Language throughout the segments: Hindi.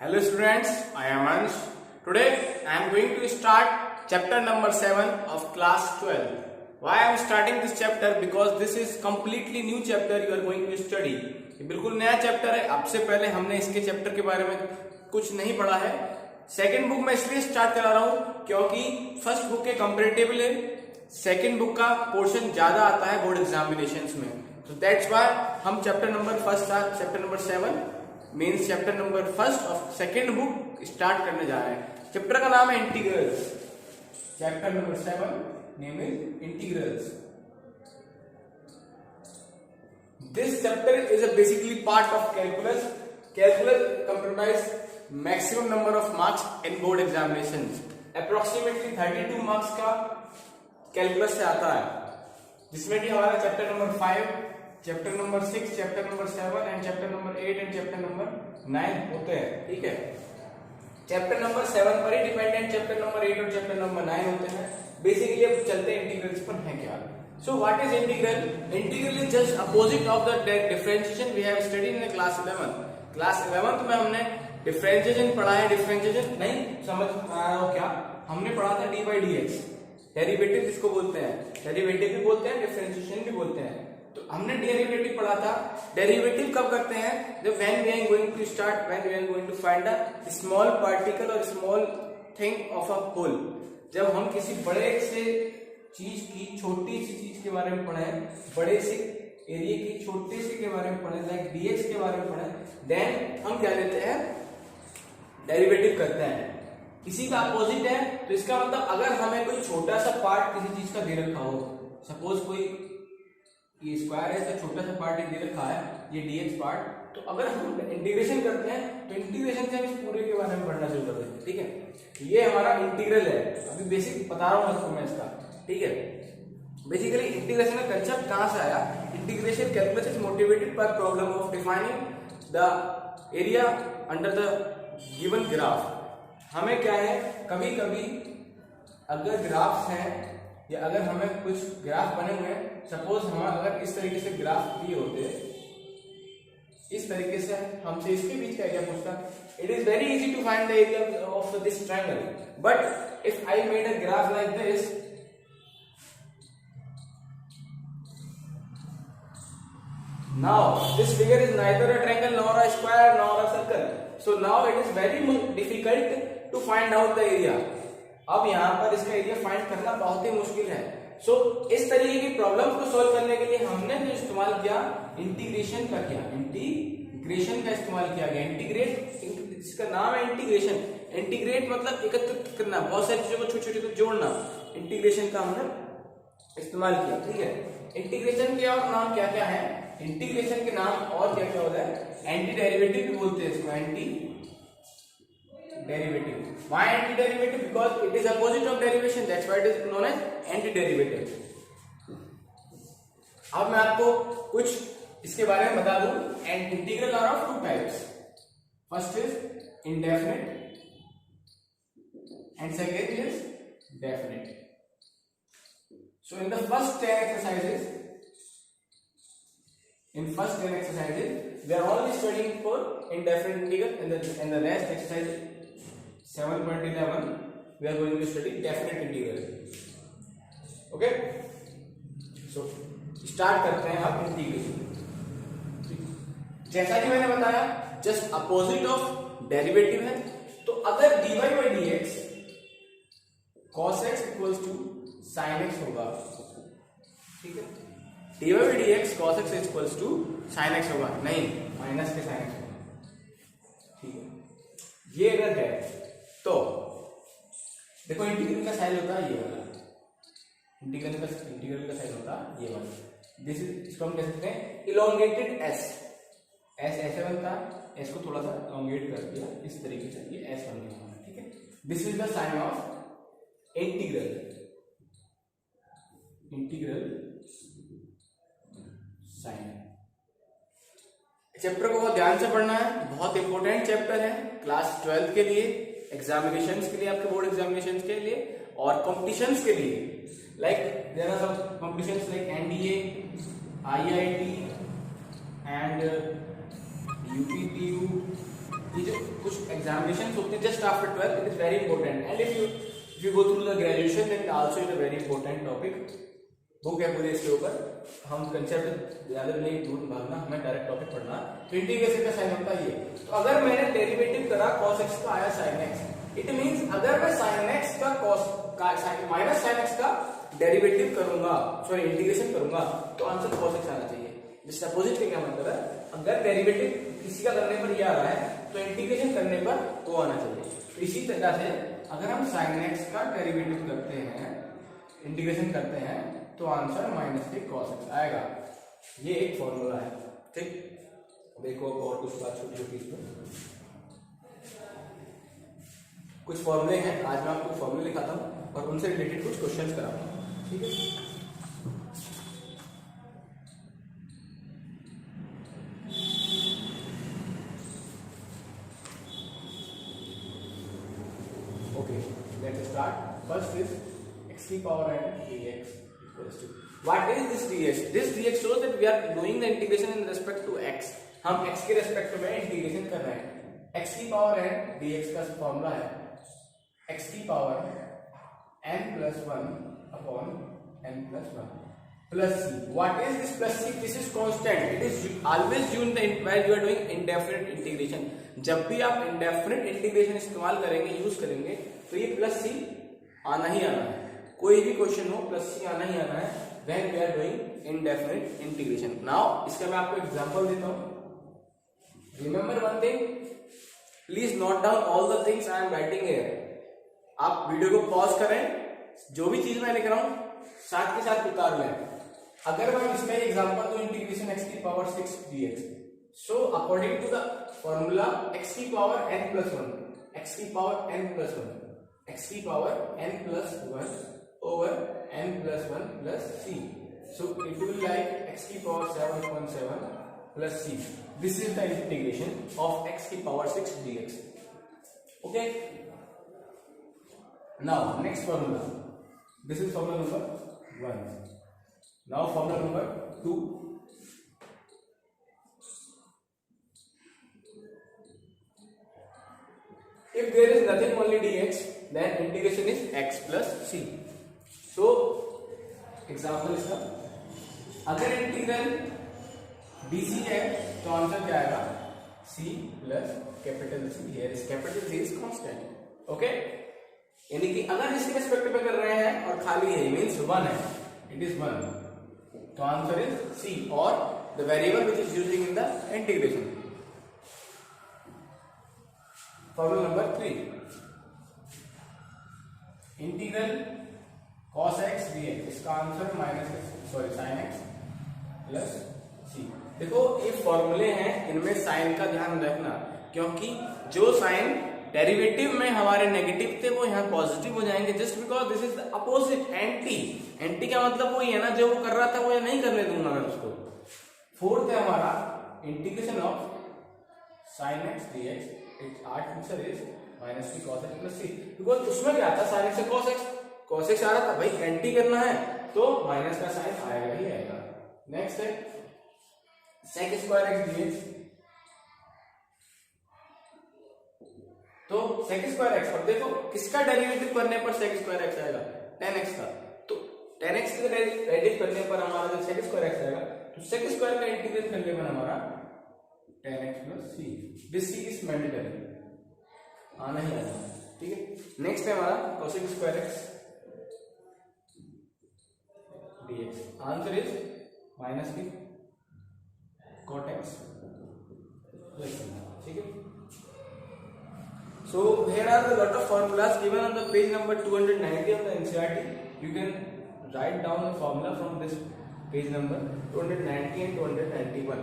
Hello students, I am Ansh. Today I am going to start chapter number 7 of class 12. Why I am starting this chapter? Because this is completely new chapter you are going to study. ये बिल्कुल नया चैप्टर है. आपसे पहले हमने इसके चैप्टर के बारे में कुछ नहीं पढ़ा है. सेकेंड बुक मैं इसलिए स्टार्ट करा रहा हूँ क्योंकि फर्स्ट बुक के कंपेरेटिवली सेकेंड बुक का पोर्शन ज्यादा आता है बोर्ड एग्जामिनेशंस में. तो दैट्स व्हाई हम chapter number 7 means chapter number first of second book start करने जा रहे हैं. चैप्टर का नाम है integrals. Chapter number 7 name is integrals. This chapter is a basically part of calculus. Calculus comprise maximum number of marks in board examination. Approximately 32 marks का कैलकुलस से आता है, जिसमें कि हमारा chapter number 5, chapter number 6, chapter number 7 and chapter number 8 and chapter number 9 होते हैं. ठीक है, चैप्टर नंबर 7 पर ही डिपेंडेंट चैप्टर नंबर 8 और चैप्टर नंबर 9 होते हैं. बेसिकली अब चलते हैं इंटीग्रल्स पर है क्या. So what is integral? Integral is just opposite of the differentiation we have studied in class 11. Class 11 में हमने डिफरेंशिएशन पढ़ा है. डिफरेंशिएशन नहीं समझ आया हो क्या? हमने पढ़ा था D by D x. Derivative जिसको बोलते हैं, डेरिवेटिव भी बोलते हैं, डिफरेंशिएशन भी बोलते हैं. तो हमने डेरिवेटिव पढ़ा था. डेरिवेटिव कब करते हैं? जब when we are going to find a small particle और small thing of a whole. जब हम किसी बड़े से चीज की छोटी सी चीज के बारे में पढ़े, बड़े से एरिया की छोटे से के बारे में पढ़े, लाइक डीएक्स के बारे में पढ़े, देन हम क्या लेते हैं? डेरिवेटिव करते हैं. इसी का अपोजिट है. तो इसका मतलब अगर हमें कोई छोटा सा पार्ट किसी चीज का दे रखा हो, सपोज कोई ये स्क्वायर है तो छोटा सा पार्ट दे रखा है, ये डीएक्स पार्ट, तो अगर हम इंटीग्रेशन करते हैं तो इंटीग्रेशन से हम इस पूरे के बारे में पढ़ना शुरू कर देते हैं. ठीक है, ये हमारा इंटीग्रल है. अभी बेसिक बता रहा हूँ आपको मैं इसका. ठीक है, बेसिकली इंटीग्रेशन का कंसेप्ट कहां से आया? Integration calculus is motivated by problem of defining the area under the given graph. हमें क्या है, कभी कभी अगर ग्राफ्स हैं या अगर हमें कुछ ग्राफ बने हुए हैं, सपोज हम अगर इस तरीके से ग्राफ दिए होते, इस तरीके से हमसे इसके बीच का एरिया पूछता, it is very easy to find the area of this triangle. But if I made a graph like this, now this figure is neither a triangle nor a square nor a circle, so now it is very difficult to find out the area. अब यहाँ पर इसका एरिया फाइंड करना बहुत ही मुश्किल है. सो इस तरीके की प्रॉब्लम को सॉल्व करने के लिए हमने जो इस्तेमाल किया, इंटीग्रेशन का किया. इंटीग्रेशन का इस्तेमाल किया गया. इंटीग्रेट, इसका नाम है इंटीग्रेशन. इंटीग्रेट मतलब एकत्रित करना, बहुत सारी चीजों को छोटे छोटे को जोड़ना. इंटीग्रेशन का हमने इस्तेमाल किया. ठीक है, इंटीग्रेशन के और नाम क्या क्या है? इंटीग्रेशन के नाम और क्या क्या होता है? एंटी डेरिवेटिव भी बोलते हैं इसको. Anti derivative. Why anti derivative? Because it is opposite of derivation. That's why it is known as anti derivative. अब मैं आपको कुछ इसके बारे में बता दूं. And integral are of 2 types. First is indefinite and second is definite. So in the first 10 exercises, we are only studying for indefinite integral, and the rest exercises 7.11 we are going to study definite integral. Okay, so start करते हैं आप इंटीग्रेशन. जैसा कि मैंने बताया, जस्ट अपोजिट ऑफ डेरिवेटिव है. तो अगर dy by dx cos x equals to sin x होगा, ठीक है, dy by dx cos x equals to sin x होगा, नहीं माइनस के sin x होगा. ठीक है, ये अगर है तो देखो इंटीग्रल का साइन होता है ये वाला. इंटीग्रल का साइन होता है ये वाला. दिस इज, इसको हम कह सकते हैं इलोंगेटेड s. s ऐसे बनता है, s को थोड़ा सा इलोंगेट कर दिया इस तरीके से, ये s बन गया. ठीक है, this is the sign of integral. Integral sign. Chapter को बहुत ध्यान से पढ़ना है, बहुत इंपॉर्टेंट चैप्टर है क्लास 12 के लिए, एग्जामिनेशंस के लिए, आपके बोर्ड एग्जामिनेशंस के लिए और कॉम्पिटिशन्स के लिए. Like there are some competitions like NDA, IIT and UPPU ये जो कुछ एग्जामिनेशन होते हैं just after 12th, it is very important and if you go through the graduation then also it a very important topic. Book है पूरे इसके ऊपर, हम कंसेप्ट ज्यादा नहीं दूर भागना, हमें डायरेक्ट टॉपिक पढ़ना। तो इंटीग्रेशन का साइन होता है ये। तो अगर मैंने डेरिवेटिव करा cos x का आया sin x, इट मींस अगर मैं sin x का cos का माइनस sin x का डेरिवेटिव करूंगा, सॉरी इंटीग्रेशन करूंगा, तो आंसर cos x आना चाहिए। जिसका अपोजिट का क्या मतलब है, अगर डेरिवेटिव किसी का करने पर ये आ रहा है तो इंटीग्रेशन करने पर वो आना चाहिए। इसी तरह से अगर हम sin x का डेरिवेटिव करते हैं, इंटीग्रेशन करते हैं, तो आंसर माइनस के cos x आएगा। ये एक फॉर्मूला है, ठीक। देखो और कुछ बात छोटी छोटी इसमें कुछ फॉर्मूले हैं, आज मैं आपको फॉर्मूले लिखाता हूँ और उनसे रिलेटेड कुछ क्वेश्चंस कराता हूँ, ठीक है। Okay, let's start. First is x की power n dx equals to, what is this dx? This dx shows that we are doing the integration in respect to x. हम x के रेस्पेक्ट में इंटीग्रेशन कर रहे हैं। x की पावर n dx का फॉर्मूला है x की power n plus 1 upon n plus 1 plus c. What is this plus c? This is constant. It is always used while you are doing indefinite integration. जब भी आप indefinite integration इस्तेमाल करेंगे, यूज करेंगे, तो ये प्लस c आना ही आना है। कोई भी क्वेश्चन हो प्लस c आना ही आना है when we are doing indefinite integration. Now इसका मैं आपको एग्जांपल देता हूँ। Remember one thing, please note down all the things I am writing here. आप वीडियो को पॉज करें, जो भी चीज मैं लिख रहा हूँ साथ के साथ उतार लें। अगर मैं इसका एग्जांपल दूं इंटीग्रेशन x की power 6 dx, so according to the formula x की पावर n plus 1, x की पावर n plus 1, x की power n plus 1 over n plus 1 plus c. So it will be like x की power 7.7 plus c. This is the integration of x की power 6 dx. Okay. Now next formula. This is formula number 1. Now formula number 2. If there is nothing only dx, then integration is x plus c. So example इसका, अगर इंटीग्रल dc है तो आंसर क्या आएगा, c plus capital C. Here is capital C is constant. Okay, यानी कि अगर इसके रिस्पेक्ट में कर रहे हैं और खाली है मींस 1 है, इट इज 1, तो आंसर इज c और the variable which is using in the integration. Formula number 3, integral cos x dx, इसका answer sin x plus c। देखो ये फॉर्मूले हैं, इनमें साइन का ध्यान रखना, क्योंकि जो साइन डेरिवेटिव में हमारे नेगेटिव थे वो यहाँ पॉजिटिव हो जाएंगे, just because this is the opposite. Anti, anti का मतलब वही है ना, जो वो कर रहा था वो ये नहीं करने दूंगा मैं उसको। फोर्थ है हमारा integration of sin x dx, it's answer is minus की cos x plus c, because उसमें क्या था sin x से cos x आ रहा था, भाई एंटी करना है तो माइनस का साइन आएगा ही आएगा। नेक्स्ट है sec स्क्वायर x dx, तो sec स्क्वायर x, और देखो किसका डेरिवेटिव करने पर sec स्क्वायर x आएगा, tan x का, तो tan x का डेरिवेटिव करने पर हमारा जो sec स्क्वायर x आएगा, तो sec स्क्वायर का इंटीग्रेट करने पर हमारा tan x plus c, this c is mandatory, आना ही आना, ठीक है। नेक्स्ट है हमारा cosec square x dx, answer is minus की cot x प्लस, ठीक है। So here are the lot of formulas given on the page number 290 of the NCERT. You can write down the formula from this page number 290 and 291.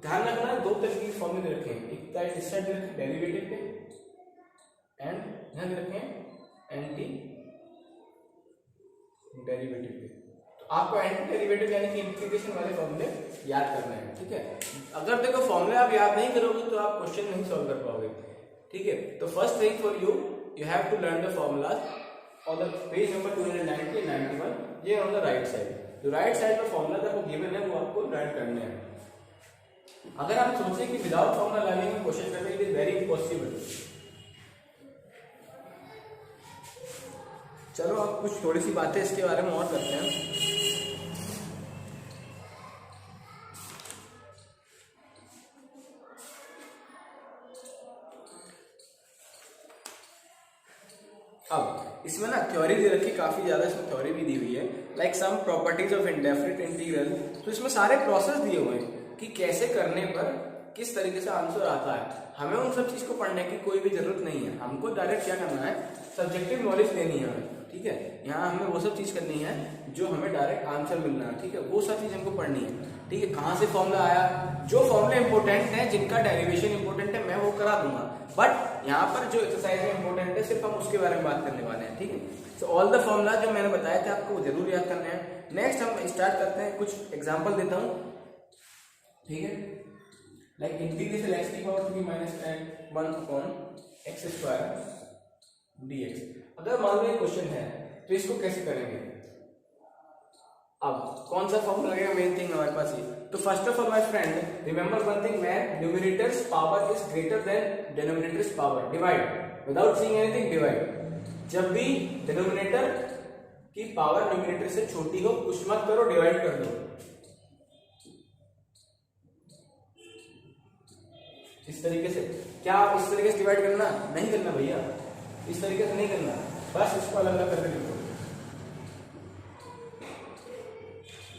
ध्यान रखना दो तरह की फॉर्मूले रखे हैं, एक साइड इस साइड रखें डेरिवेटिव पे एंड यहाँ रखें एंटी डेरिवेटिव पे। तो आपको एंटी डेरिवेटिव यानी कि इंटीग्रेशन वाले फॉर्मूले याद करने हैं, ठीक है। अगर देखो फॉर्मूले आप याद नहीं करोगे तो आप क्वेश्चन नहीं सॉल्व कर पाओगे, ठीक है। तो first thing for you have to learn the formulas on the page number 290 91, ये ऑन द राइट साइड। जो राइट साइड में फॉर्मूला आपको गिवन है वो आपको लर्न करने हैं। अगर आप सोचें कि विदाउट फॉर्मूला लगाने की कोशिश करते हैं, इट इज वेरी इम्पॉसिबल। चलो अब कुछ थोड़ी सी बातें इसके बारे में और करते हैं। अब इसमें ना थ्योरी दे रखी, काफी ज्यादा इसमें थ्योरी भी दी हुई है, like some properties of indefinite integral. तो इसमें सारे प्रोसेस दिए हुए हैं कि कैसे करने पर किस तरीके से आंसर आता है। हमें उन सब चीज को पढ़ने की कोई भी जरूरत नहीं है, हमको डायरेक्ट क्या करना है, सब्जेक्टिव नॉलेज लेनी है हमें, ठीक है। यहाँ हमें वो सब चीज करनी है जो हमें डायरेक्ट आंसर मिलना है, ठीक है, वो सब चीज हमको पढ़नी है, ठीक है। कहाँ से फॉर्मूला आया, जो फॉर्मूला इंपॉर्टेंट है, जिनका डेरिवेशन इंपॉर्टेंट है, मैं वो करा दूंगा, बट यहाँ पर जो एक्सरसाइज में इंपॉर्टेंट है सिर्फ हम उसके बारे में बात करने वाले हैं, ठीक है। सो ऑल द फॉर्मूला जो मैंने बताया था आपको वो जरूर याद करने हैं। नेक्स्ट हम स्टार्ट करते हैं, कुछ एग्जाम्पल देता हूँ, ठीक है। लाइक इंटीग्रेशन x की power 3 minus 1 upon X square dx। अगर मान लो ये क्वेश्चन है तो इसको कैसे करेंगे। अब कौन सा फॉर्मूला लगेगा, मेन थिंग हमारे पास ये। तो first of all my friend remember one thing, when numerators power is greater than denominators power, divide without seeing anything, divide. जब भी डिनोमिनेटर की पावर न्यूमरेटर से छोटी हो कुछ मत करो, डिवाइड कर दो। इस तरीके से, क्या आप इस तरीके से डिवाइड करना नहीं करना भैया, इस तरीके से नहीं करना, बस इसको अलग अलग करके लिखो।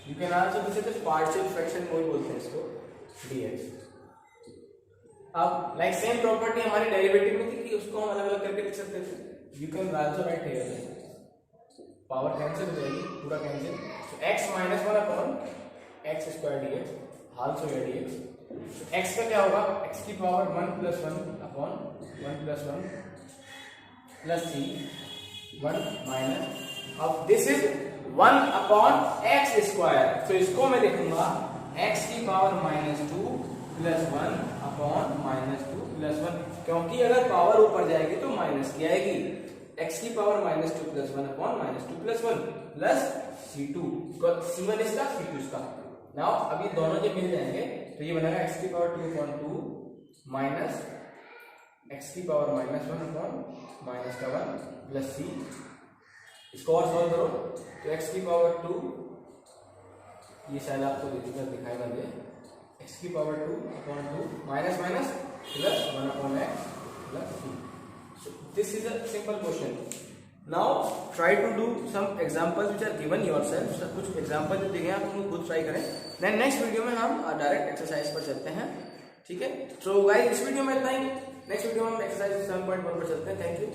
You can also this is partial fraction, वो बोलते हैं इसको, dx। अब लाइक सेम प्रॉपर्टी हमारी डेरिवेटिव में थी कि उसको हम अलग अलग करके लिख सकते थे। You can also write here, power cancel हो जाएगी, पूरा कैंसिल, तो x minus 1 upon X square dx, also here dx। x का क्या होगा, x की power 1 plus 1 upon 1 plus 1 plus c 1 minus, अब this is 1 upon X square, तो इसको मैं लिखूंगा x की पावर -2 प्लस 1 अपॉन -2 प्लस 1, क्योंकि अगर पावर ऊपर जाएगी तो माइनस की आएगी। x की power -2 plus 1 upon -2 plus 1 plus c2, c1 इसका c2 इसका। नाउ अब ये दोनों जब मिल जाएंगे तो ये बनेगा x की पावर 2 अपॉन 2 माइनस x की पावर -1 अपॉन माइनस का 1 प्लस c। इसको और सॉल्व करो तो x की पावर 2, ये शायद आपको दिखाई ना दे, x की power 2 upon 2 minus minus plus 1 upon x plus c। So this is a simple question. Now try to do some examples which are given yourself. So, कुछ एग्जाम्पल जो दिए हैं आप उनको खुद ट्राई करें, देन नेक्स्ट वीडियो में हम डायरेक्ट एक्सरसाइज पर चलते हैं, ठीक है। सो गाइस इस वीडियो में इतना ही, नेक्स्ट वीडियो में हम एक्सरसाइज 7.1 पर चलते हैं। Thank you.